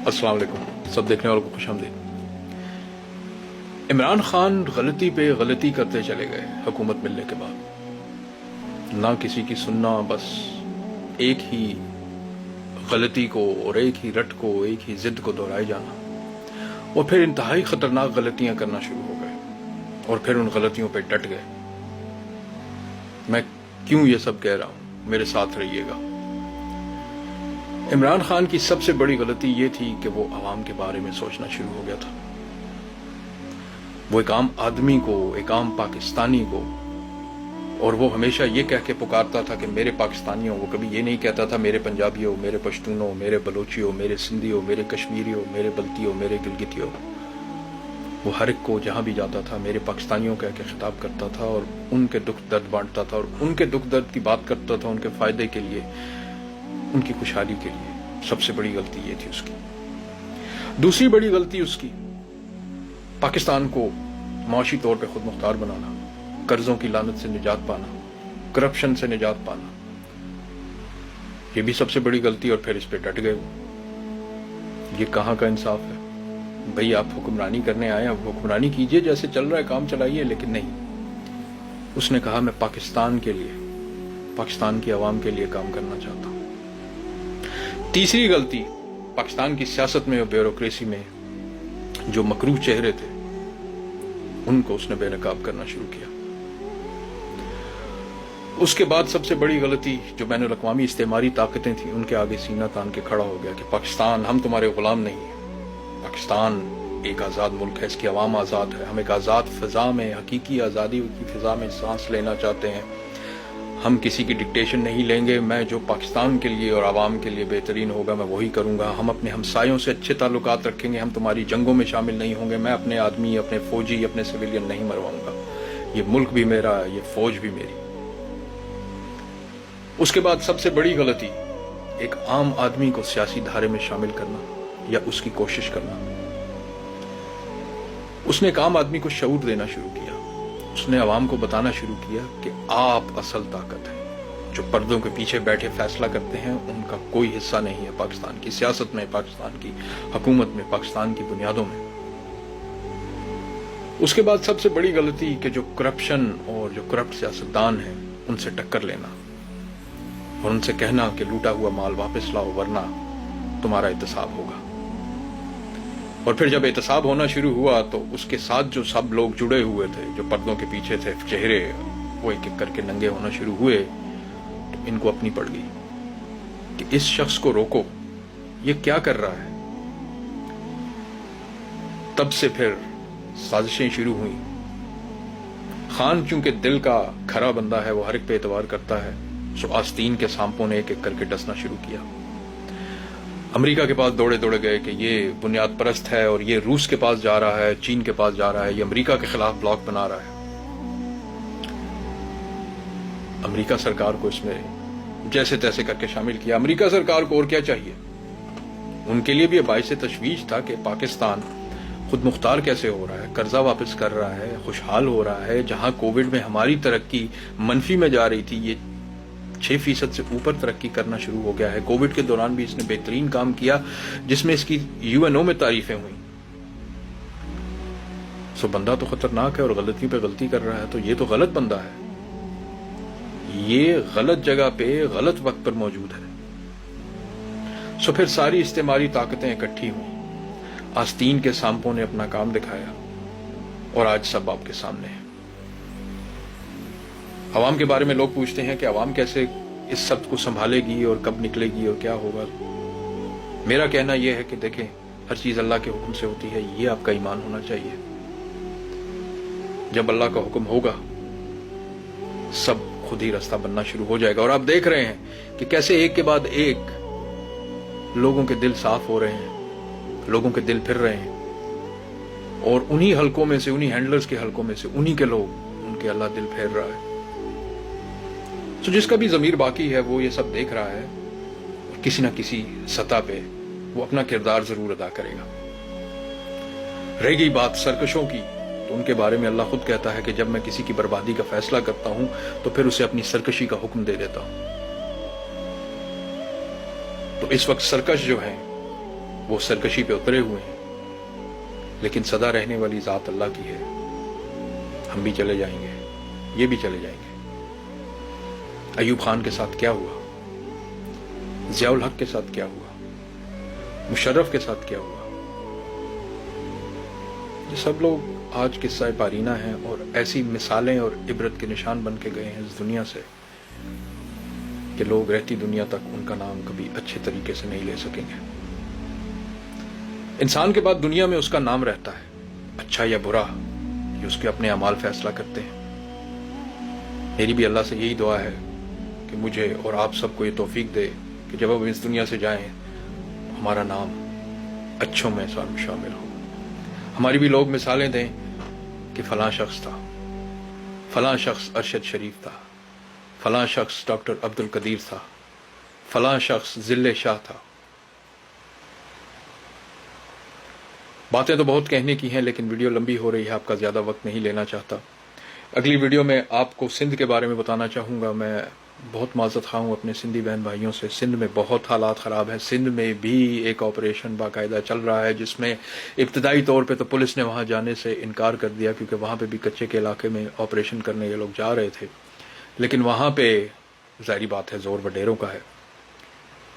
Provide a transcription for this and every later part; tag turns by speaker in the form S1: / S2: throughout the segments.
S1: अस्सलाम वालेकुम सब देखने वालों को खुशामदीद। इमरान खान गलती पे गलती करते चले गए हुकूमत मिलने के बाद, ना किसी की सुनना, बस एक ही गलती को और एक ही रट को, एक ही जिद को दोहराए जाना, और फिर इंतहाई खतरनाक गलतियां करना शुरू हो गए और फिर उन गलतियों पे डट गए। मैं क्यों ये सब कह रहा हूं, मेरे साथ रहिएगा। इमरान खान की सबसे बड़ी गलती ये थी कि वो आवाम के बारे में सोचना शुरू हो गया था। वो एक आम आदमी को, एक आम पाकिस्तानी को, और वो हमेशा ये कह के पुकारता था कि मेरे पाकिस्तानियों, वो कभी ये नहीं कहता था मेरे पंजाबियों, मेरे पश्तूनों, मेरे बलोचियों, मेरे सिंधियों, मेरे कश्मीरियों, मेरे बल्तियों, मेरे गिलगितियों। वो हर एक को जहां भी जाता था मेरे पाकिस्तानियों कह के खिताब करता था और उनके दुख दर्द बांटता था और उनके दुख दर्द की बात करता था, उनके फायदे के लिए, उनकी खुशहाली के लिए। सबसे बड़ी गलती ये थी उसकी। दूसरी बड़ी गलती उसकी, पाकिस्तान को माशी तौर पे खुद मुख्तार बनाना, कर्जों की लानत से निजात पाना, करप्शन से निजात पाना, ये भी सबसे बड़ी गलती। और फिर इस पे डट गए वो। ये कहां का इंसाफ है भाई? आप हुक्मरानी करने आए, आप हुक्मरानी कीजिए, जैसे चल रहा है काम चलाइए, लेकिन नहीं। उसने कहा मैं पाकिस्तान के लिए, पाकिस्तान की आवाम के लिए काम करना चाहता हूं। तीसरी गलती, पाकिस्तान की सियासत में और ब्यूरोक्रेसी में जो मकरूह चेहरे थे उनको उसने बेनकाब करना शुरू किया। उसके बाद सबसे बड़ी गलती, जो बैनुल अक़वामी इस्तेमारी ताकतें थी उनके आगे सीना तान के खड़ा हो गया कि पाकिस्तान, हम तुम्हारे गुलाम नहीं है। पाकिस्तान एक आज़ाद मुल्क है, इसकी आवाम आज़ाद है। हम एक आज़ाद फिजा में, हकीकी आज़ादी की फिजा में सांस लेना चाहते हैं। हम किसी की डिक्टेशन नहीं लेंगे। मैं जो पाकिस्तान के लिए और आवाम के लिए बेहतरीन होगा मैं वही करूंगा। हम अपने हमसायों से अच्छे ताल्लुकात रखेंगे। हम तुम्हारी जंगों में शामिल नहीं होंगे। मैं अपने आदमी, अपने फौजी, अपने सिविलियन नहीं मरवाऊंगा। ये मुल्क भी मेरा, ये फौज भी मेरी। उसके बाद सबसे बड़ी गलती, एक आम आदमी को सियासी धारे में शामिल करना या उसकी कोशिश करना। उसने एक आम आदमी को शऊर देना शुरू किया। उसने आवाम को बताना शुरू किया कि आप असल ताकत है। जो पर्दों के पीछे बैठे फैसला करते हैं उनका कोई हिस्सा नहीं है पाकिस्तान की सियासत में, पाकिस्तान की हुकूमत में, पाकिस्तान की बुनियादों में। उसके बाद सबसे बड़ी गलती कि जो करप्शन और जो करप्ट सियासतदान हैं उनसे टक्कर लेना और उनसे कहना कि लूटा हुआ माल वापस लाओ वरना तुम्हारा एहतसाब होगा। और फिर जब एहतसाब होना शुरू हुआ तो उसके साथ जो सब लोग जुड़े हुए थे, जो पर्दों के पीछे थे, चेहरे वो एक एक करके नंगे होना शुरू हुए। तो इनको अपनी पड़ गई कि इस शख्स को रोको, ये क्या कर रहा है। तब से फिर साजिशें शुरू हुई। खान चूंकि दिल का खरा बंदा है, वो हर एक पे एतबार करता है, सो आस्तीन के सांपों ने एक एक करके डसना शुरू किया। अमेरिका के पास दौड़े दौड़े गए कि ये बुनियाद परस्त है और ये रूस के पास जा रहा है, चीन के पास जा रहा है, ये अमेरिका के खिलाफ ब्लॉक बना रहा है। अमेरिका सरकार को इसमें जैसे तैसे करके शामिल किया। अमेरिका सरकार को और क्या चाहिए? उनके लिए भी बाइस तशवीश था कि पाकिस्तान खुद मुख्तार कैसे हो रहा है, कर्जा वापस कर रहा है, खुशहाल हो रहा है। जहां कोविड में हमारी तरक्की मनफी में जा रही थी, ये 6% से ऊपर तरक्की करना शुरू हो गया है। कोविड के दौरान भी इसने बेहतरीन काम किया जिसमें इसकी यूएनओ में तारीफें हुई। सो बंदा तो खतरनाक है और गलती पे गलती कर रहा है, तो ये तो गलत बंदा है। ये गलत जगह पे गलत वक्त पर मौजूद है। सो फिर सारी इस्तेमारी ताकतें इकट्ठी हुई। आस्तीन के सांपों ने अपना काम दिखाया और आज सब आपके सामने है। अवाम के बारे में लोग पूछते हैं कि अवाम कैसे इस सब को संभालेगी और कब निकलेगी और क्या होगा। मेरा कहना यह है कि देखें, हर चीज अल्लाह के हुक्म से होती है, ये आपका ईमान होना चाहिए। जब अल्लाह का हुक्म होगा सब खुद ही रास्ता बनना शुरू हो जाएगा। और आप देख रहे हैं कि कैसे एक के बाद एक लोगों के दिल साफ हो रहे हैं, लोगों के दिल फिर रहे हैं और उन्हीं हलकों में से, उन्हीं हैंडलर्स के हलकों में से, उन्हीं के लोग, उनके अल्लाह दिल फेर रहा है। तो जिसका भी ज़मीर बाकी है वो ये सब देख रहा है और किसी ना किसी सतह पे वो अपना किरदार जरूर अदा करेगा। रह गई बात सरकशों की, तो उनके बारे में अल्लाह खुद कहता है कि जब मैं किसी की बर्बादी का फैसला करता हूं तो फिर उसे अपनी सरकशी का हुक्म दे देता हूं। तो इस वक्त सरकश जो है وہ سرکشی پہ اترے ہوئے ہیں، لیکن سدا رہنے والی ذات اللہ کی ہے۔ ہم بھی چلے جائیں گے، یہ بھی چلے جائیں گے۔ ایوب خان کے ساتھ کیا ہوا، ضیاء الحق کے ساتھ کیا ہوا، مشرف کے ساتھ کیا ہوا، یہ سب لوگ آج قصہ پارینہ ہیں اور ایسی مثالیں اور عبرت کے نشان بن کے گئے ہیں اس دنیا سے کہ لوگ رہتی دنیا تک ان کا نام کبھی اچھے طریقے سے نہیں لے سکیں گے۔ انسان کے بعد دنیا میں اس کا نام رہتا ہے، اچھا یا برا یہ اس کے اپنے اعمال فیصلہ کرتے ہیں۔ میری بھی اللہ سے یہی دعا ہے کہ مجھے اور آپ سب کو یہ توفیق دے کہ جب ہم اس دنیا سے جائیں ہمارا نام اچھوں میں شامل ہو۔ ہماری بھی لوگ مثالیں دیں کہ فلاں شخص تھا، فلاں شخص ارشد شریف تھا، فلاں شخص ڈاکٹر عبد القدیر تھا، فلاں شخص ذل شاہ تھا۔ باتیں تو بہت کہنے کی ہیں لیکن ویڈیو لمبی ہو رہی ہے، آپ کا زیادہ وقت نہیں لینا چاہتا۔ اگلی ویڈیو میں آپ کو سندھ کے بارے میں بتانا چاہوں گا۔ میں بہت معذرت خواہ ہوں اپنے سندھی بہن بھائیوں سے۔ سندھ میں بہت حالات خراب ہیں۔ سندھ میں بھی ایک آپریشن باقاعدہ چل رہا ہے جس میں ابتدائی طور پہ تو پولیس نے وہاں جانے سے انکار کر دیا کیونکہ وہاں پہ بھی کچے کے علاقے میں آپریشن کرنے یہ لوگ جا رہے تھے، لیکن وہاں پہ ظاہری بات ہے زور وڈیروں کا ہے،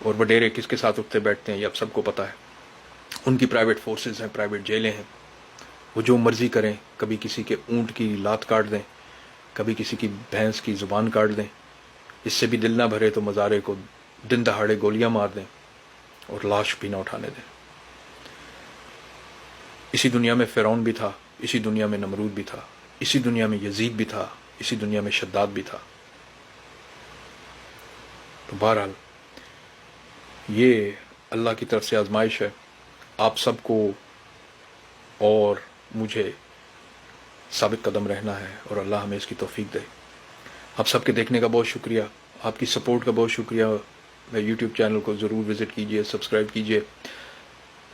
S1: اور وڈیرے کس کے ساتھ اٹھتے بیٹھتے ہیں یہ اب سب کو پتہ ہے۔ ان کی پرائیویٹ فورسز ہیں، پرائیویٹ جیلیں ہیں، وہ جو مرضی کریں، کبھی کسی کے اونٹ کی لات کاٹ دیں، کبھی کسی کی بھینس کی زبان کاٹ دیں، اس سے بھی دل نہ بھرے تو مزارے کو دن دہاڑے گولیاں مار دیں اور لاش بھی نہ اٹھانے دیں۔ اسی دنیا میں فرعون بھی تھا، اسی دنیا میں نمرود بھی تھا، اسی دنیا میں یزید بھی تھا، اسی دنیا میں شداد بھی تھا۔ تو بہرحال یہ اللہ کی طرف سے آزمائش ہے۔ آپ سب کو اور مجھے ثابت قدم رہنا ہے اور اللہ ہمیں اس کی توفیق دے۔ آپ سب کے دیکھنے کا بہت شکریہ، آپ کی سپورٹ کا بہت شکریہ۔ میں یوٹیوب چینل کو ضرور وزٹ کیجئے، سبسکرائب کیجئے۔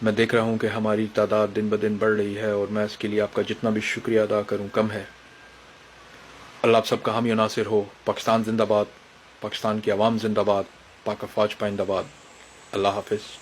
S1: میں دیکھ رہا ہوں کہ ہماری تعداد دن بدن بڑھ رہی ہے اور میں اس کے لیے آپ کا جتنا بھی شکریہ ادا کروں کم ہے۔ اللہ آپ سب کا حامی و ناصر ہو۔ پاکستان زندہ باد، پاکستان کی عوام زندہ باد، پاک افواج پائندہ باد۔ اللہ حافظ۔